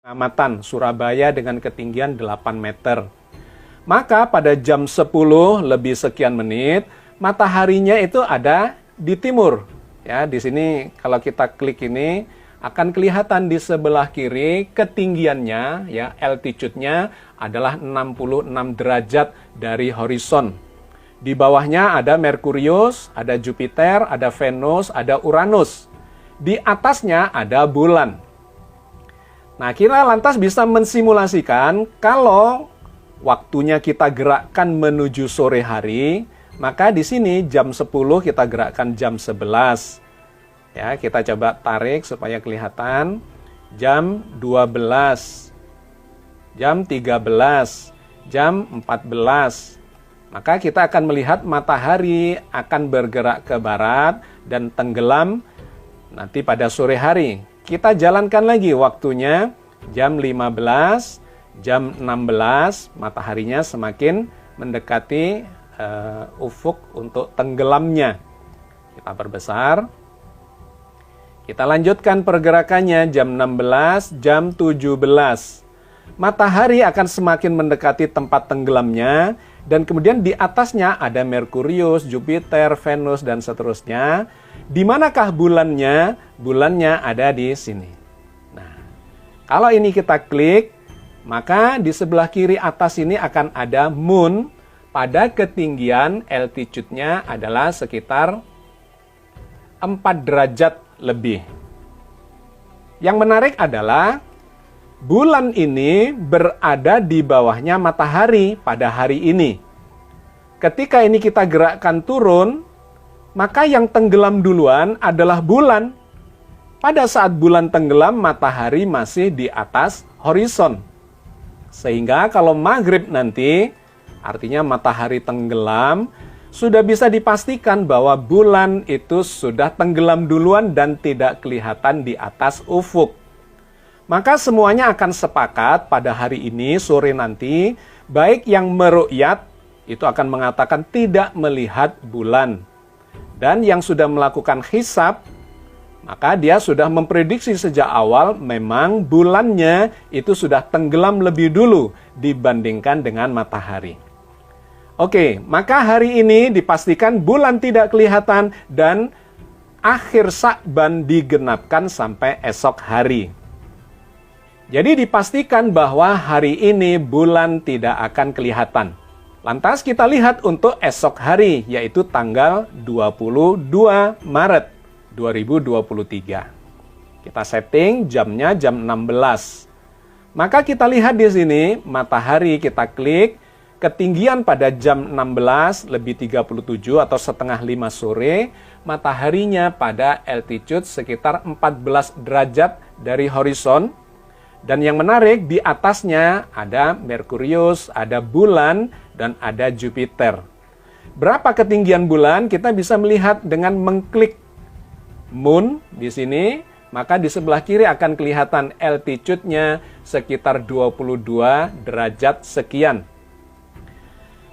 Kecamatan Surabaya dengan ketinggian 8 meter. Maka pada jam 10 lebih sekian menit, mataharinya itu ada di timur. Ya, di sini kalau kita klik ini akan kelihatan di sebelah kiri ketinggiannya, ya, altitude-nya adalah 66 derajat dari horizon. Di bawahnya ada Merkurius, ada Jupiter, ada Venus, ada Uranus. Di atasnya ada bulan. Nah, kita lantas bisa mensimulasikan kalau waktunya kita gerakkan menuju sore hari, maka di sini jam 10 kita gerakkan jam 11. Ya, kita coba tarik supaya kelihatan. Jam 12, jam 13, jam 14. Maka kita akan melihat matahari akan bergerak ke barat dan tenggelam nanti pada sore hari. Kita jalankan lagi waktunya, jam 15, jam 16, mataharinya semakin mendekati ufuk untuk tenggelamnya. Kita perbesar. Kita lanjutkan pergerakannya, jam 16, jam 17. Matahari akan semakin mendekati tempat tenggelamnya, dan kemudian di atasnya ada Merkurius, Jupiter, Venus, dan seterusnya. Di manakah bulannya? Bulannya ada di sini. Nah, kalau ini kita klik, maka di sebelah kiri atas ini akan ada moon pada ketinggian altitude-nya adalah sekitar 4 derajat lebih. Yang menarik adalah bulan ini berada di bawahnya matahari pada hari ini. Ketika ini kita gerakkan turun, maka yang tenggelam duluan adalah bulan. Pada saat bulan tenggelam, matahari masih di atas horizon. Sehingga kalau maghrib nanti, artinya matahari tenggelam, sudah bisa dipastikan bahwa bulan itu sudah tenggelam duluan dan tidak kelihatan di atas ufuk. Maka semuanya akan sepakat pada hari ini, sore nanti, baik yang meru'yat, itu akan mengatakan tidak melihat bulan. Dan yang sudah melakukan hisab, maka dia sudah memprediksi sejak awal memang bulannya itu sudah tenggelam lebih dulu dibandingkan dengan matahari. Oke, maka hari ini dipastikan bulan tidak kelihatan dan akhir Sya'ban digenapkan sampai esok hari. Jadi dipastikan bahwa hari ini bulan tidak akan kelihatan. Lantas kita lihat untuk esok hari, yaitu tanggal 22 Maret 2023. Kita setting jamnya jam 16. Maka kita lihat di sini, matahari kita klik, ketinggian pada jam 16 lebih 37 atau setengah 5 sore, mataharinya pada altitude sekitar 14 derajat dari horizon. Dan yang menarik, di atasnya ada Merkurius, ada bulan, dan ada Jupiter. Berapa ketinggian bulan? Kita bisa melihat dengan mengklik moon di sini, maka di sebelah kiri akan kelihatan altitude-nya sekitar 22 derajat sekian.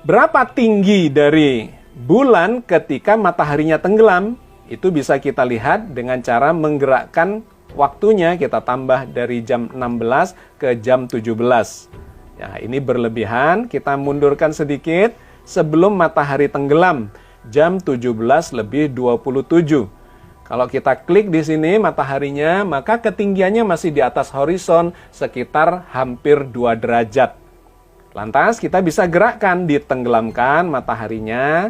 Berapa tinggi dari bulan ketika mataharinya tenggelam? Itu bisa kita lihat dengan cara menggerakkan waktunya, kita tambah dari jam 16 ke jam 17. Ya, ini berlebihan, kita mundurkan sedikit sebelum matahari tenggelam, jam 17 lebih 27. Kalau kita klik di sini mataharinya, maka ketinggiannya masih di atas horizon sekitar hampir 2 derajat. Lantas kita bisa gerakkan, ditenggelamkan mataharinya.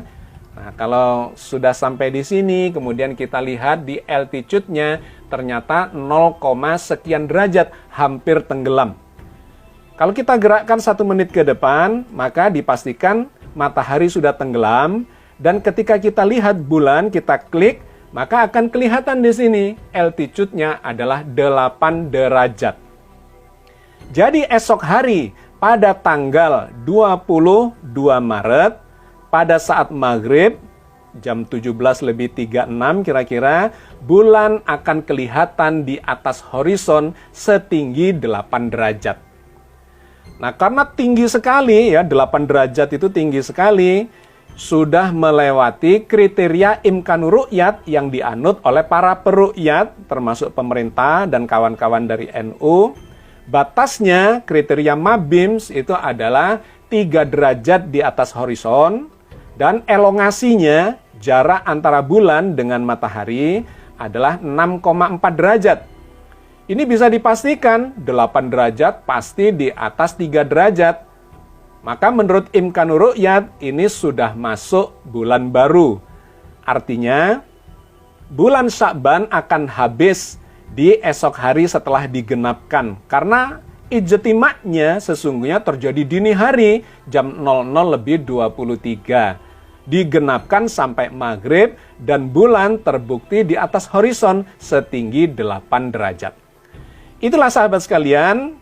Nah, kalau sudah sampai di sini, kemudian kita lihat di altitude-nya ternyata 0, sekian derajat, hampir tenggelam. Kalau kita gerakkan 1 menit ke depan, maka dipastikan matahari sudah tenggelam, dan ketika kita lihat bulan, kita klik, maka akan kelihatan di sini altitude-nya adalah 8 derajat. Jadi esok hari pada tanggal 22 Maret, pada saat maghrib, jam 17 lebih 36 kira-kira, bulan akan kelihatan di atas horizon setinggi 8 derajat. Nah, karena tinggi sekali, ya 8 derajat itu tinggi sekali, sudah melewati kriteria imkanur ru'yat yang dianut oleh para peru'yat, termasuk pemerintah dan kawan-kawan dari NU, Batasnya kriteria Mabims itu adalah 3 derajat di atas horizon dan elongasinya jarak antara bulan dengan matahari adalah 6,4 derajat. Ini bisa dipastikan 8 derajat pasti di atas 3 derajat. Maka menurut Imkanur Ru'yat ini sudah masuk bulan baru. Artinya bulan Sya'ban akan habis di esok hari setelah digenapkan. Karena ijtima'nya sesungguhnya terjadi dini hari jam 00:23. Digenapkan sampai maghrib dan bulan terbukti di atas horizon setinggi 8 derajat. Itulah sahabat sekalian,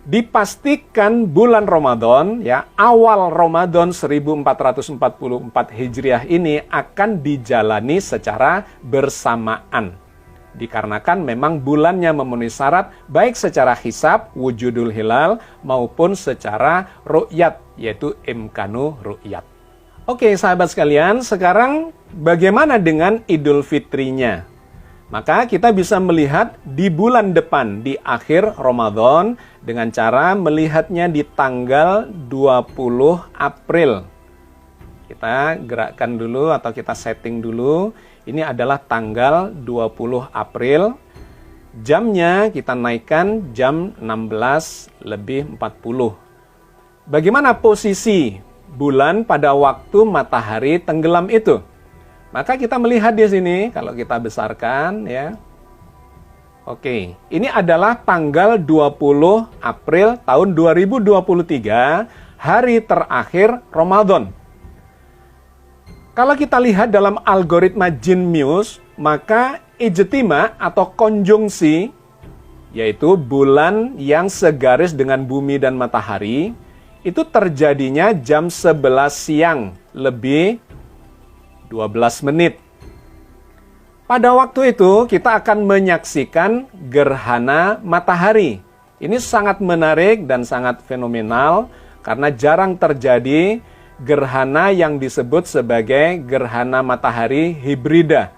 dipastikan bulan Ramadan, ya, awal Ramadan 1444 Hijriah ini akan dijalani secara bersamaan. Dikarenakan memang bulannya memenuhi syarat baik secara hisab, wujudul hilal, maupun secara ru'yat, yaitu imkanu ru'yat. Oke sahabat sekalian, sekarang bagaimana dengan Idul Fitrinya? Maka kita bisa melihat di bulan depan, di akhir Ramadan, dengan cara melihatnya di tanggal 20 April. Kita gerakkan dulu atau kita setting dulu. Ini adalah tanggal 20 April. Jamnya kita naikkan jam 16:40. Bagaimana posisi bulan pada waktu matahari tenggelam itu? Maka kita melihat di sini, kalau kita besarkan ya. Oke, ini adalah tanggal 20 April tahun 2023, hari terakhir Ramadan. Kalau kita lihat dalam algoritma Genius, maka ijtima atau konjungsi, yaitu bulan yang segaris dengan bumi dan matahari, itu terjadinya jam 11 siang lebih 12 menit. Pada waktu itu kita akan menyaksikan gerhana matahari. Ini sangat menarik dan sangat fenomenal karena jarang terjadi gerhana yang disebut sebagai gerhana matahari hibrida.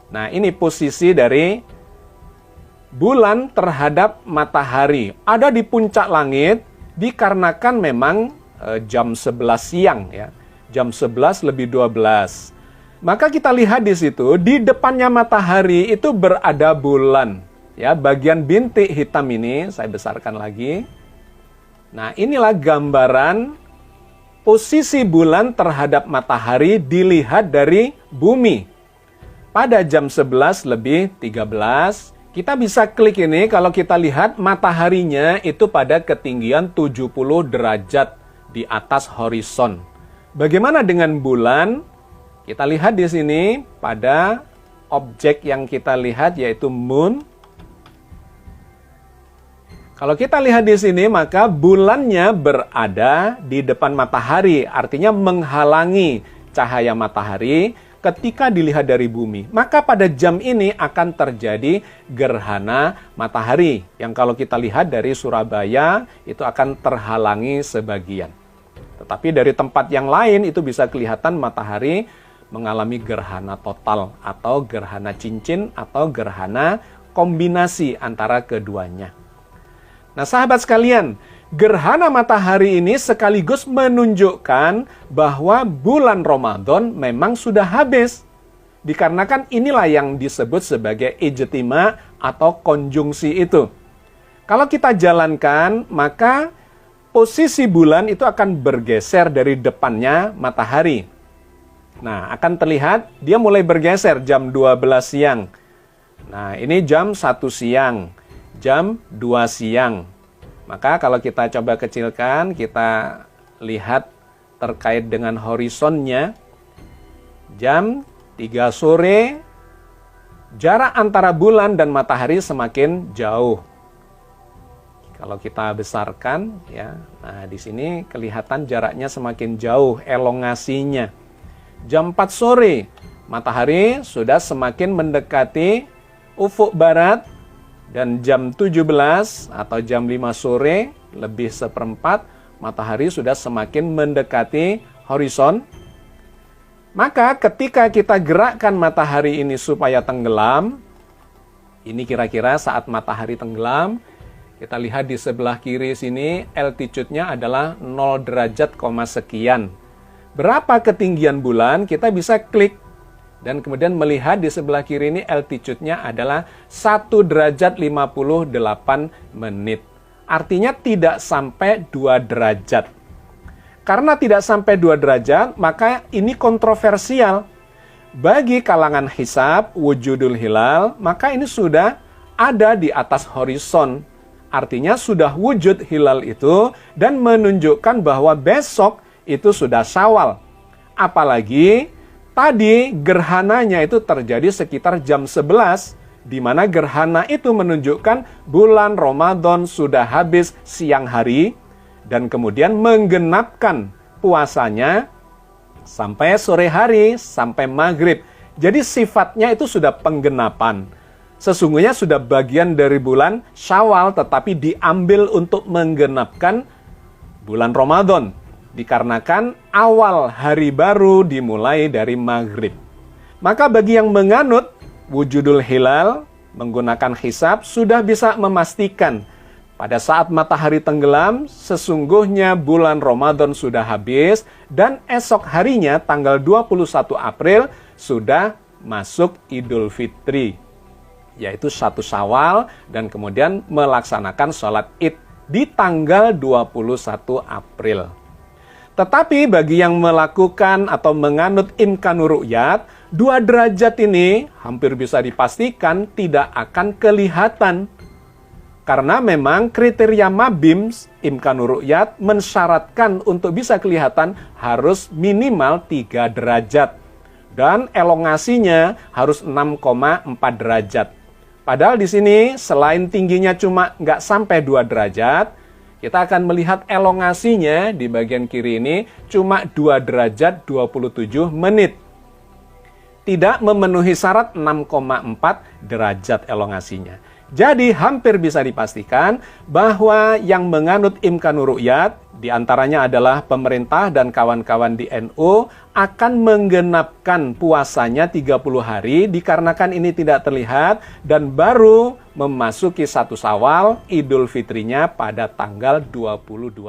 Nah, ini posisi dari bulan terhadap matahari. Ada di puncak langit dikarenakan memang jam 11 siang ya. Jam 11:12. Maka kita lihat di situ, di depannya matahari itu berada bulan. Ya, bagian bintik hitam ini saya besarkan lagi. Nah, inilah gambaran posisi bulan terhadap matahari dilihat dari bumi. Pada jam 11:13, kita bisa klik ini kalau kita lihat mataharinya itu pada ketinggian 70 derajat di atas horizon. Bagaimana dengan bulan? Kita lihat di sini pada objek yang kita lihat yaitu moon. Kalau kita lihat di sini maka bulannya berada di depan matahari, artinya menghalangi cahaya matahari ketika dilihat dari bumi. Maka pada jam ini akan terjadi gerhana matahari yang kalau kita lihat dari Surabaya itu akan terhalangi sebagian. Tetapi dari tempat yang lain itu bisa kelihatan matahari mengalami gerhana total atau gerhana cincin atau gerhana kombinasi antara keduanya. Nah sahabat sekalian, gerhana matahari ini sekaligus menunjukkan bahwa bulan Ramadan memang sudah habis. Dikarenakan inilah yang disebut sebagai ijtima atau konjungsi itu. Kalau kita jalankan, maka posisi bulan itu akan bergeser dari depannya matahari. Nah, akan terlihat dia mulai bergeser jam 12 siang. Nah, ini jam 1 siang, jam 2 siang. Maka kalau kita coba kecilkan, kita lihat terkait dengan horizonnya. Jam 3 sore, jarak antara bulan dan matahari semakin jauh. Kalau kita besarkan, ya, nah di sini kelihatan jaraknya semakin jauh, elongasinya. Jam 4 sore, matahari sudah semakin mendekati ufuk barat, dan jam 17 atau jam 5 sore, lebih seperempat, matahari sudah semakin mendekati horizon. Maka ketika kita gerakkan matahari ini supaya tenggelam, ini kira-kira saat matahari tenggelam, Kita lihat di sebelah kiri sini, altitude-nya adalah 0 derajat, sekian. Berapa ketinggian bulan? Kita bisa klik. Dan kemudian melihat di sebelah kiri ini altitude-nya adalah 1 derajat 58 menit. Artinya tidak sampai 2 derajat. Karena tidak sampai 2 derajat, maka ini kontroversial. Bagi kalangan hisab, wujudul hilal, maka ini sudah ada di atas horizon. Artinya sudah wujud hilal itu dan menunjukkan bahwa besok itu sudah Syawal. Apalagi tadi gerhananya itu terjadi sekitar jam 11, di mana gerhana itu menunjukkan bulan Ramadan sudah habis siang hari dan kemudian menggenapkan puasanya sampai sore hari, sampai maghrib. Jadi sifatnya itu sudah penggenapan. Sesungguhnya sudah bagian dari bulan Syawal, tetapi diambil untuk menggenapkan bulan Ramadan. Dikarenakan awal hari baru dimulai dari maghrib. Maka bagi yang menganut wujudul hilal, menggunakan hisab, sudah bisa memastikan pada saat matahari tenggelam, sesungguhnya bulan Ramadan sudah habis dan esok harinya tanggal 21 April sudah masuk Idul Fitri, yaitu 1 Syawal, dan kemudian melaksanakan sholat Id di tanggal 21 April. Tetapi bagi yang melakukan atau menganut imkanur ru'yat, 2 derajat ini hampir bisa dipastikan tidak akan kelihatan. Karena memang kriteria Mabims, imkanur ru'yat, mensyaratkan untuk bisa kelihatan harus minimal 3 derajat. Dan elongasinya harus 6,4 derajat. Padahal di sini selain tingginya cuma nggak sampai 2 derajat, kita akan melihat elongasinya di bagian kiri ini cuma 2 derajat 27 menit. Tidak memenuhi syarat 6,4 derajat elongasinya. Jadi hampir bisa dipastikan bahwa yang menganut imkanur ru'yat, diantaranya adalah pemerintah dan kawan-kawan di NU, akan menggenapkan puasanya 30 hari dikarenakan ini tidak terlihat dan baru memasuki 1 Syawal, Idul Fitrinya pada tanggal 22